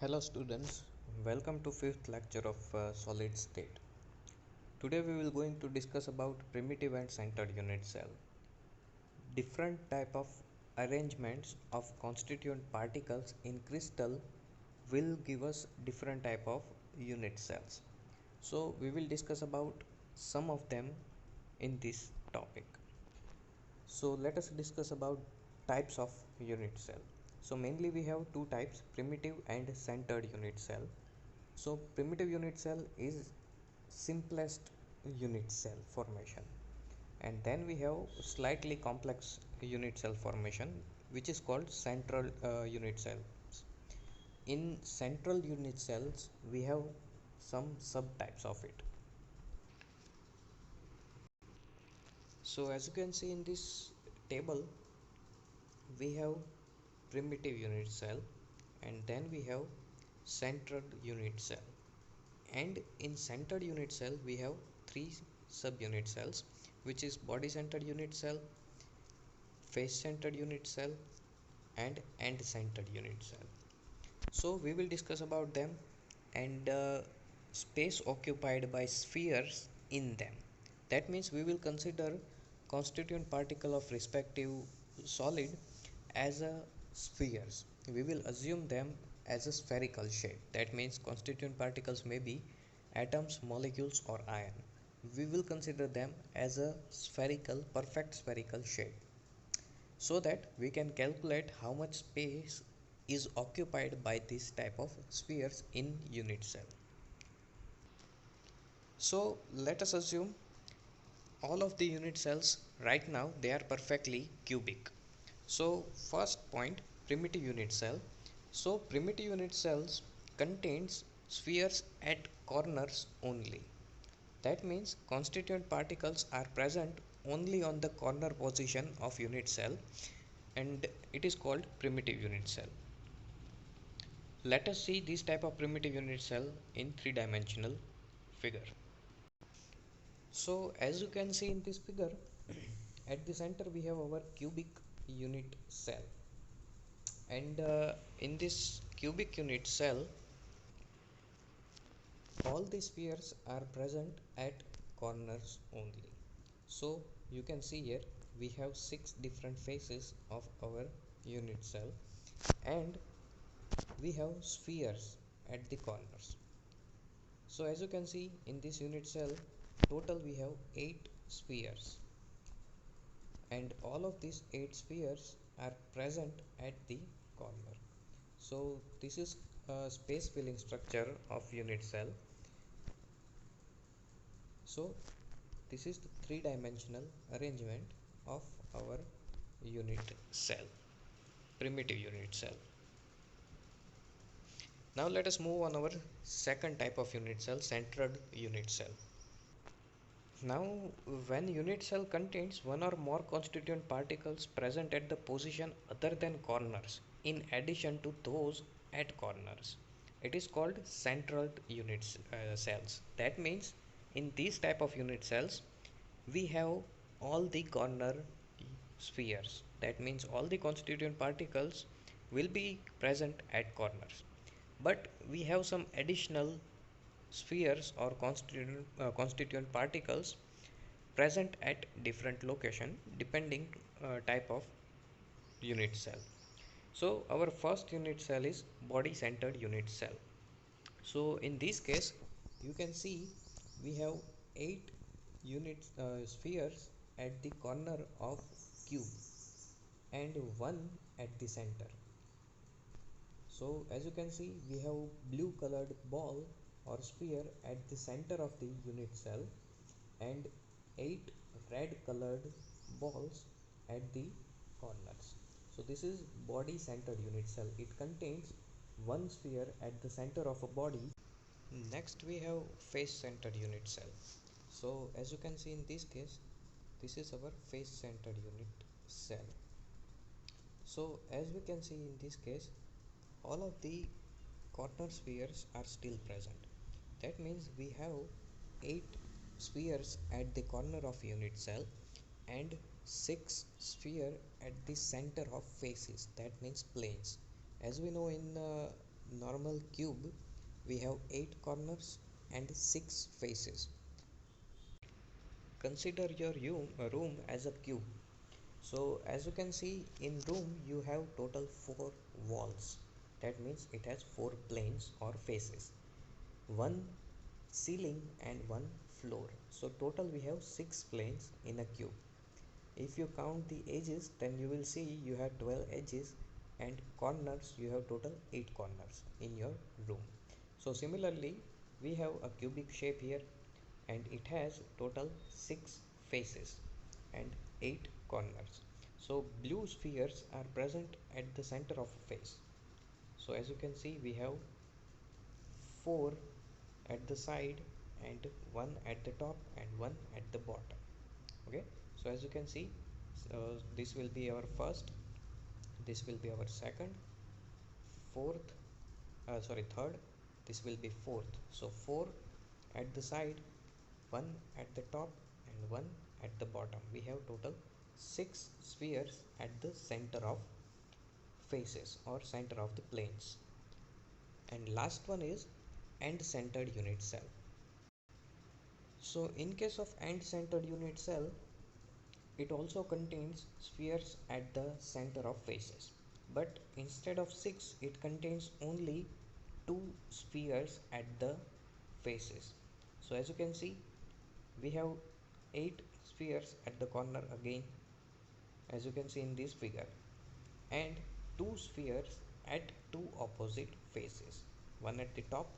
Hello students, welcome to fifth lecture of solid state. Today we will going to discuss about primitive and centered unit cell. Different type of arrangements of constituent particles in crystal will give us different type of unit cells. So we will discuss about some of them in this topic. So let us discuss about types of unit cell. So mainly we have two types, primitive and centered unit cell. So primitive unit cell is simplest unit cell formation, and then we have slightly complex unit cell formation which is called central unit cells. In central unit cells we have some subtypes of it. So as you can see in this table, we have primitive unit cell, and then we have central unit cell. And in centered unit cell we have three subunit cells, which is body centered unit cell, face centered unit cell, and end centered unit cell. So we will discuss about them and space occupied by spheres in them. That means we will consider constituent particle of respective solid as a spheres. We will assume them as a spherical shape. That means constituent particles may be atoms, molecules, or ion. We will consider them as a spherical, perfect spherical shape, so that we can calculate how much space is occupied by this type of spheres in unit cell. So let us assume all of the unit cells right now they are perfectly cubic. So first point, primitive unit cell. So primitive unit cells contains spheres at corners only. That means constituent particles are present only on the corner position of unit cell, and it is called primitive unit cell. Let us see this type of primitive unit cell in three-dimensional figure. So as you can see in this figure, at the center we have our cubic unit cell, and in this cubic unit cell all the spheres are present at corners only. So you can see here we have 6 different faces of our unit cell, and we have spheres at the corners. So as you can see in this unit cell, total we have 8 spheres, and all of these 8 spheres are present at the corner. So this is a space filling structure of unit cell. So this is the three-dimensional arrangement of our unit cell, primitive unit cell. Now let us move on our second type of unit cell, centered unit cell. Now, when unit cell contains one or more constituent particles present at the position other than corners, in addition to those at corners, it is called central unit cells. That means in these type of unit cells, we have all the corner spheres. That means all the constituent particles will be present at corners. But we have some additional spheres or constituent particles present at different location depending type of unit cell. So our first unit cell is body centered unit cell. So in this case you can see we have 8 unit spheres at the corner of cube and one at the center. So as you can see we have blue colored ball or sphere at the center of the unit cell and 8 red colored balls at the corners. So this is body centered unit cell. It contains one sphere at the center of a body. Next we have face centered unit cell. So as you can see in this case, this is our face centered unit cell. So as we can see in this case, all of the corner spheres are still present. That means we have 8 spheres at the corner of unit cell and 6 sphere at the center of faces, that means planes. As we know in normal cube, we have 8 corners and 6 faces. Consider your room as a cube. So as you can see, in room you have total 4 walls. That means it has 4 planes or faces, one ceiling and one floor. So total we have 6 planes in a cube. If you count the edges, then you will see you have 12 edges, and corners you have total 8 corners in your room. So similarly, we have a cubic shape here, and it has total 6 faces and 8 corners. So blue spheres are present at the center of a face. So as you can see, we have 4 at the side and one at the top and one at the bottom. Okay, so as you can see, this will be our first, this will be our second, fourth, third, this will be fourth. So 4 at the side, one at the top and one at the bottom. We have total 6 spheres at the center of faces or center of the planes. And last one is end centered unit cell. So in case of end centered unit cell, it also contains spheres at the center of faces, but instead of 6, it contains only 2 spheres at the faces. So as you can see, we have 8 spheres at the corner again, as you can see in this figure, and 2 spheres at 2 opposite faces, one at the top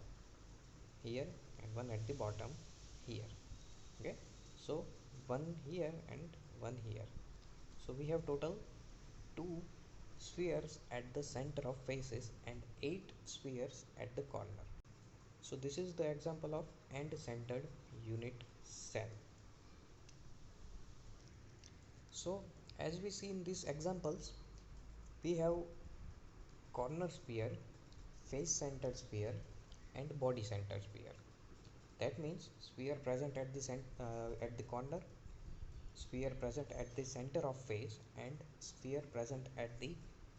here and one at the bottom here. Okay, so one here and one here. So we have total 2 spheres at the center of faces and 8 spheres at the corner. So this is the example of end centered unit cell. So as we see in these examples, we have corner sphere, face centered sphere, and body centered sphere. That means sphere present at the at the corner, sphere present at the center of face, and sphere present at the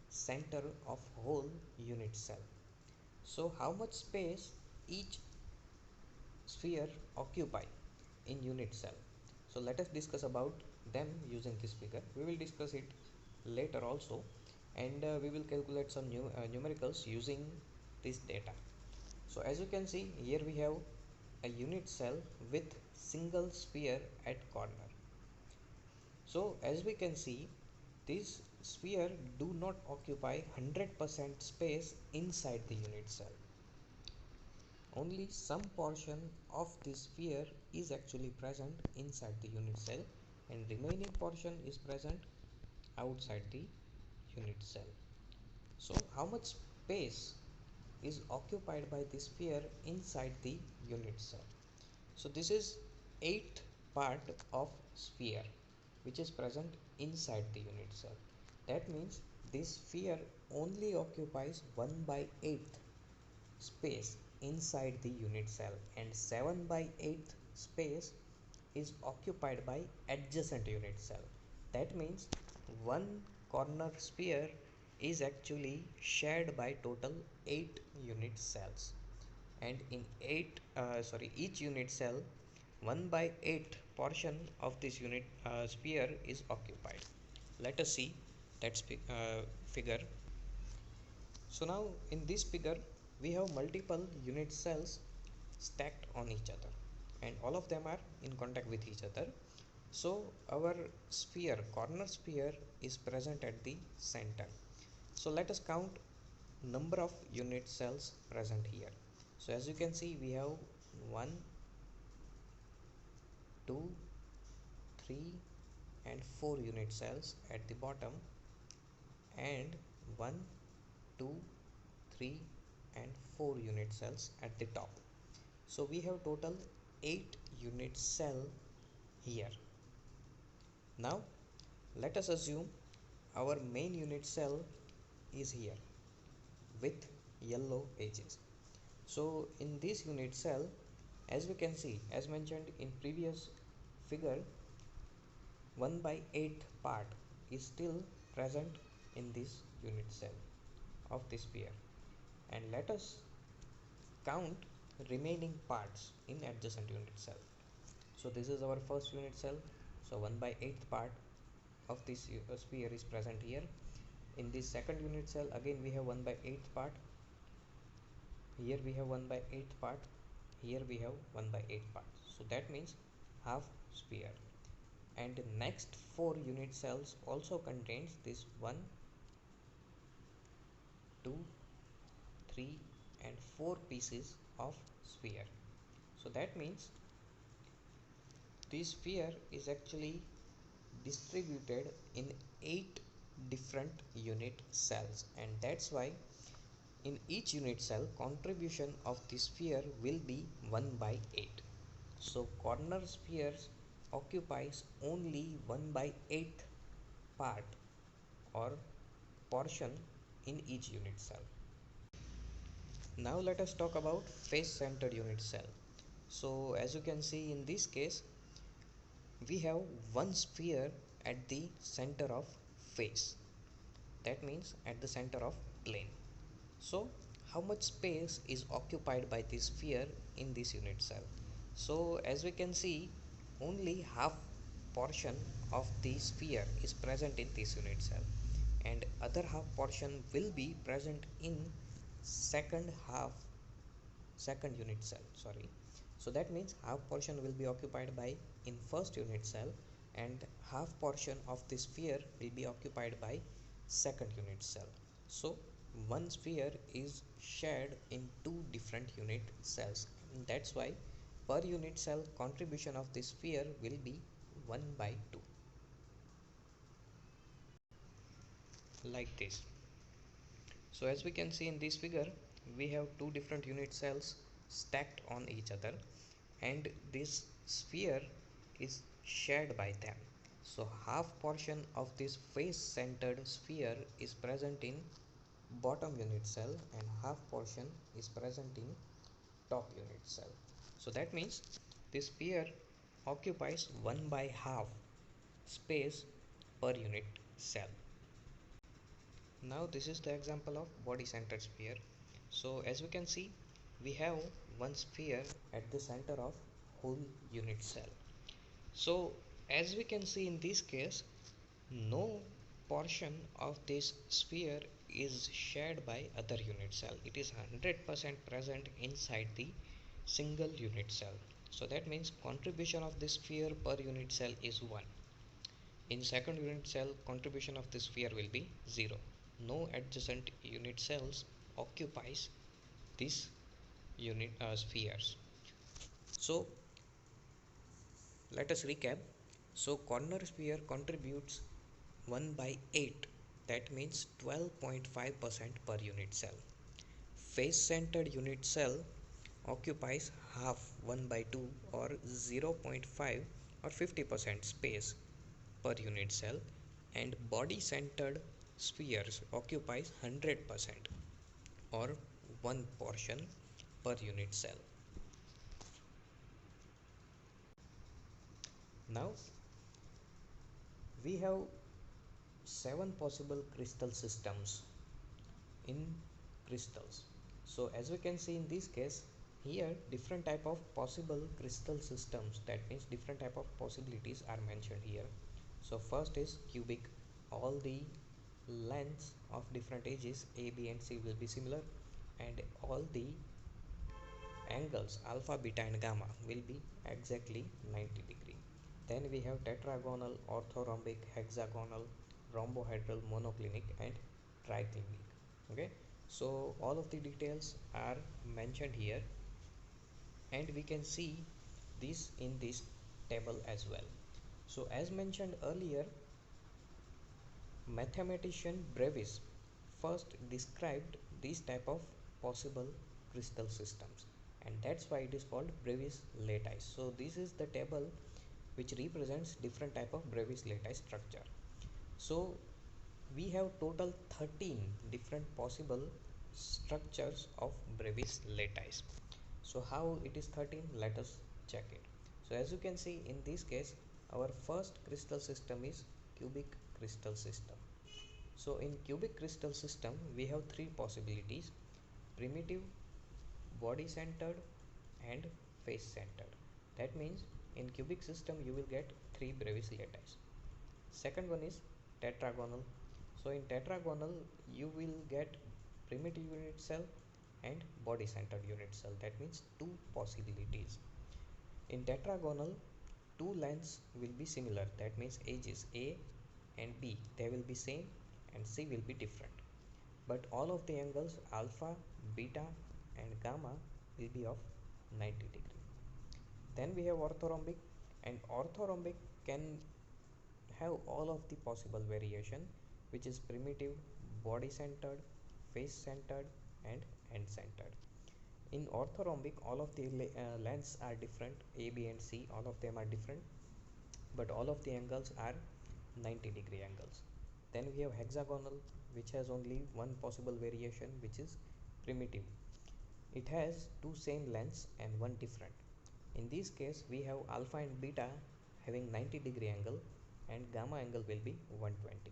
center of whole unit cell. So how much space each sphere occupy in unit cell? So let us discuss about them using this figure. We will discuss it later also, and we will calculate some numericals using this data. So as you can see, here we have a unit cell with single sphere at corner. So as we can see, this sphere do not occupy 100% space inside the unit cell. Only some portion of this sphere is actually present inside the unit cell, and remaining portion is present outside the unit cell. So how much space is occupied by the sphere inside the unit cell? So this is 8th part of sphere which is present inside the unit cell. That means this sphere only occupies 1 by 8th space inside the unit cell, and 7 by 8th space is occupied by adjacent unit cell. That means one corner sphere is actually shared by total 8 unit cells, and in each unit cell 1 by 8 portion of this unit sphere is occupied. Let us see that figure. So now in this figure we have multiple unit cells stacked on each other, and all of them are in contact with each other. So our sphere, corner sphere, is present at the center. So let us count number of unit cells present here. So as you can see, we have 1, 2, 3 and 4 unit cells at the bottom, and 1, 2, 3 and 4 unit cells at the top. So we have total 8 unit cell here. Now let us assume our main unit cell is here with yellow edges. So in this unit cell, as we can see, as mentioned in previous figure, 1 by 8 part is still present in this unit cell of this sphere. And let us count remaining parts in adjacent unit cell. So this is our first unit cell. So 1 by 8th part of this sphere is present here. In this second unit cell again we have 1 by 8th part. Here we have 1 by 8th part. Here we have 1 by 8th part. So that means half sphere. And the next 4 unit cells also contains this 1, 2, 3 and 4 pieces of sphere. So that means this sphere is actually distributed in 8 different unit cells, and that's why in each unit cell contribution of the sphere will be 1 by 8. So corner spheres occupies only 1 by 8th part or portion in each unit cell. Now let us talk about face centered unit cell. So as you can see in this case we have one sphere at the center of face, that means at the center of plane. So how much space is occupied by this sphere in this unit cell? So as we can see only half portion of the sphere is present in this unit cell, and other half portion will be present in second unit cell, sorry. So that means half portion will be occupied by in first unit cell, and half portion of the sphere will be occupied by second unit cell. So one sphere is shared in two different unit cells, and that's why per unit cell contribution of the sphere will be 1 by 2, like this. So as we can see in this figure, we have two different unit cells stacked on each other, and this sphere is shared by them. So half portion of this face centered sphere is present in bottom unit cell, and half portion is present in top unit cell. So that means this sphere occupies 1 by half space per unit cell. Now this is the example of body centered sphere. So as we can see, we have one sphere at the center of whole unit cell. So as we can see in this case, no portion of this sphere is shared by other unit cell. It is 100% present inside the single unit cell. So that means contribution of this sphere per unit cell is 1. In second unit cell, contribution of the sphere will be 0. No adjacent unit cells occupies this unit spheres. So let us recap. So corner sphere contributes 1 by 8, that means 12.5% per unit cell. Face centered unit cell occupies half 1 by 2 or 0.5 or 50% space per unit cell, and body centered spheres occupies 100% or one portion per unit cell. Now we have 7 possible crystal systems in crystals. So as we can see in this case, here different type of possible crystal systems, that means different type of possibilities are mentioned here. So first is cubic. All the lengths of different edges a, b and c will be similar, and all the angles alpha, beta and gamma will be exactly 90°. Then we have tetragonal, orthorhombic, hexagonal, rhombohedral, monoclinic and triclinic. Okay, so all of the details are mentioned here, and we can see this in this table as well. So as mentioned earlier, mathematician Brevis first described this type of possible crystal systems, and that's why it is called Brevis lattice. So this is the table which represents different type of Brevis lattice structure. So we have total 13 different possible structures of Brevis lattice. So how it is 13? Let us check it. So as you can see in this case, our first crystal system is cubic crystal system. So in cubic crystal system we have three possibilities: primitive, body centered, and face centered. That means in cubic system you will get three brevis lattice. Second one is tetragonal. So in tetragonal you will get primitive unit cell and body centered unit cell. That means two possibilities. In tetragonal, two lengths will be similar. That means edges A and B they will be same and C will be different. But all of the angles alpha, beta and gamma will be of 90 degree. Then we have orthorhombic, and orthorhombic can have all of the possible variation, which is primitive, body centered, face centered and end centered. In orthorhombic all of the lengths are different, A, B and C all of them are different, but all of the angles are 90-degree angles. Then we have hexagonal, which has only one possible variation, which is primitive. It has two same lengths and one different. In this case we have alpha and beta having 90-degree angle and gamma angle will be 120.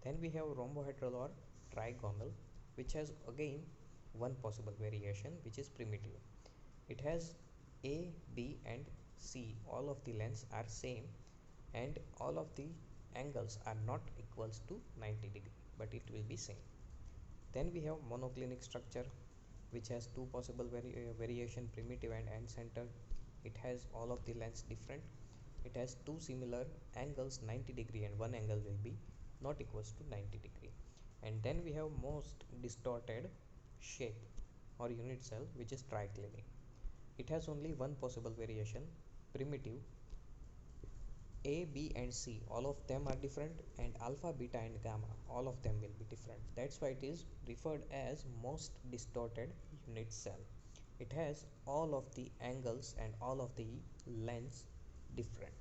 Then we have rhombohedral or trigonal, which has again one possible variation, which is primitive. It has A, B and C all of the lengths are same and all of the angles are not equals to 90 degree, but it will be same. Then we have monoclinic structure, which has two possible variation, primitive and end center. It has all of the lengths different. It has two similar angles 90 degree and one angle will be not equals to 90 degree. And then we have most distorted shape or unit cell, which is triclinic. It has only one possible variation, primitive. A, B and C all of them are different and alpha, beta and gamma all of them will be different. That's why it is referred as most distorted unit cell. It has all of the angles and all of the lengths different.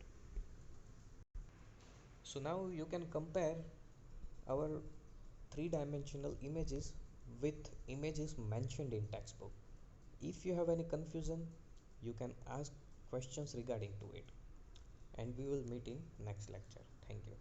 So now you can compare our three-dimensional images with images mentioned in textbook. If you have any confusion, you can ask questions regarding to it, and we will meet in next lecture. Thank you.